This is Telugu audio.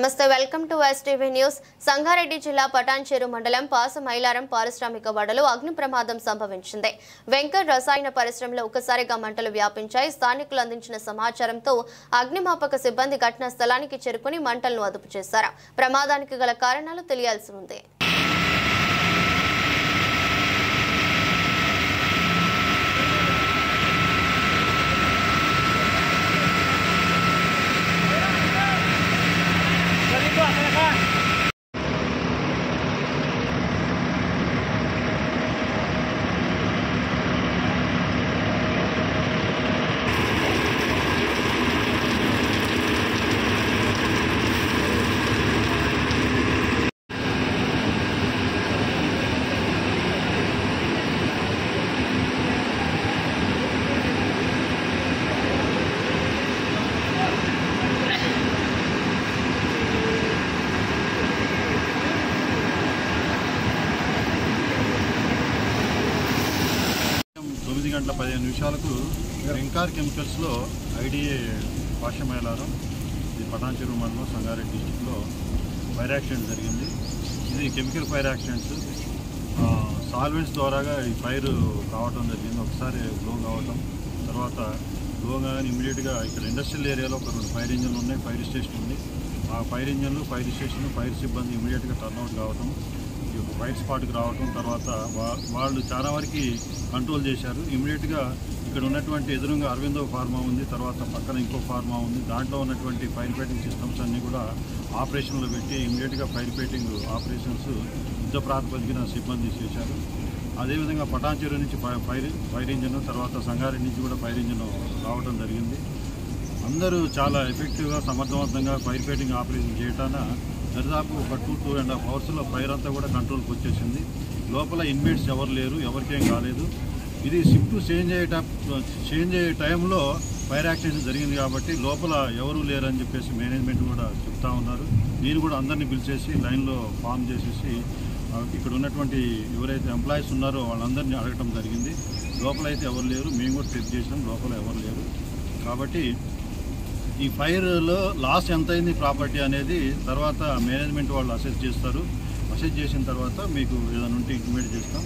నమస్తే welcome to STV news. Sangareddy జిల్లా పటాన్చెరు మండలం పాసమైలారం పారిశ్రామిక వాడలో అగ్ని ప్రమాదం సంభవించింది. వెంకట్ రసాయన పరిశ్రమలో ఒక్కసారిగా మంటలు వ్యాపించాయి. స్థానికులు అందించిన సమాచారంతో అగ్నిమాపక సిబ్బంది ఘటనా స్థలానికి చేరుకుని మంటలను అదుపు చేశారు. ప్రమాదానికి గల కారణాలు తెలియాల్సి ఉంది. గంటల 15 నిమిషాలకు వెంకార్ కెమికల్స్లో ఐడిఏ పాసమైలారం ఇది పటాన్చెరు మండలం సంగారెడ్డి డిస్టిక్లో ఫైర్ యాక్సిడెంట్ జరిగింది. ఇది కెమికల్ ఫైర్ యాక్సిడెంట్స్. సాల్వెంట్స్ ద్వారాగా ఈ ఫైర్ కావటం జరిగింది. ఒకసారి బ్లో కావటం, తర్వాత బ్లో కానీ ఇమీడియట్గా ఇక్కడ ఇండస్ట్రియల్ ఏరియాలో ఒక 2 ఫైర్ ఇంజన్లు ఉన్నాయి, ఫైర్ స్టేషన్ ఉంది. ఆ ఫైర్ ఇంజన్లు, ఫైర్ స్టేషన్, ఫైర్ సిబ్బంది ఇమీడియట్గా టర్న్అవుట్ కావటం, ఈ యొక్క ఫైర్ స్పాట్కి రావటం, తర్వాత వాళ్ళు చాలా వరకు కంట్రోల్ చేశారు. ఇమీడియట్గా ఇక్కడ ఉన్నటువంటి ఎదురుగా అరవిందో ఫార్మా ఉంది, తర్వాత పక్కన ఇంకో ఫార్మా ఉంది. దాంట్లో ఉన్నటువంటి ఫైర్ ఫైటింగ్ సిస్టమ్స్ అన్నీ కూడా ఆపరేషన్లో పెట్టి ఇమీడియట్గా ఫైర్ ఫైటింగ్ ఆపరేషన్స్ యుద్ధ ప్రాతిపదికన సిబ్బంది చేశారు. అదేవిధంగా పటాన్చెరు నుంచి ఫైర్ ఇంజన్, తర్వాత సంగారెడ్డి నుంచి కూడా ఫైర్ ఇంజన్ రావడం జరిగింది. అందరూ చాలా ఎఫెక్టివ్గా సమర్థవంతంగా ఫైర్ ఫైటింగ్ ఆపరేషన్ చేయటాన దాదాపు ఒక 2.5 అవర్స్లో ఫైర్ అంతా కూడా కంట్రోల్కి వచ్చేసింది. లోపల ఇన్మేట్స్ ఎవరు లేరు, ఎవరికేం కాలేదు. ఇది షిఫ్ట్ చేంజ్ అయ్యే టైంలో ఫైర్ యాక్సిడెంట్ జరిగింది కాబట్టి లోపల ఎవరు లేరని చెప్పేసి మేనేజ్మెంట్ కూడా చెప్తా ఉన్నారు. నేను కూడా అందరినీ పిలిచేసి లైన్లో ఫామ్ చేసేసి ఇక్కడ ఉన్నటువంటి ఎవరైతే ఎంప్లాయీస్ ఉన్నారో వాళ్ళందరినీ అడగటం జరిగింది. లోపల అయితే ఎవరు లేరు, మేము కూడా చెక్ చేసినాం, లోపల ఎవరు లేరు. కాబట్టి ఈ ఫైర్లో లాస్ ఎంత అయింది ప్రాపర్టీ అనేది తర్వాత మేనేజ్మెంట్ వాళ్ళు అసెస్ చేస్తారు. అసెస్ చేసిన తర్వాత మీకు ఏదైనా ఉంటే ఇంటిమేట్ చేస్తాం.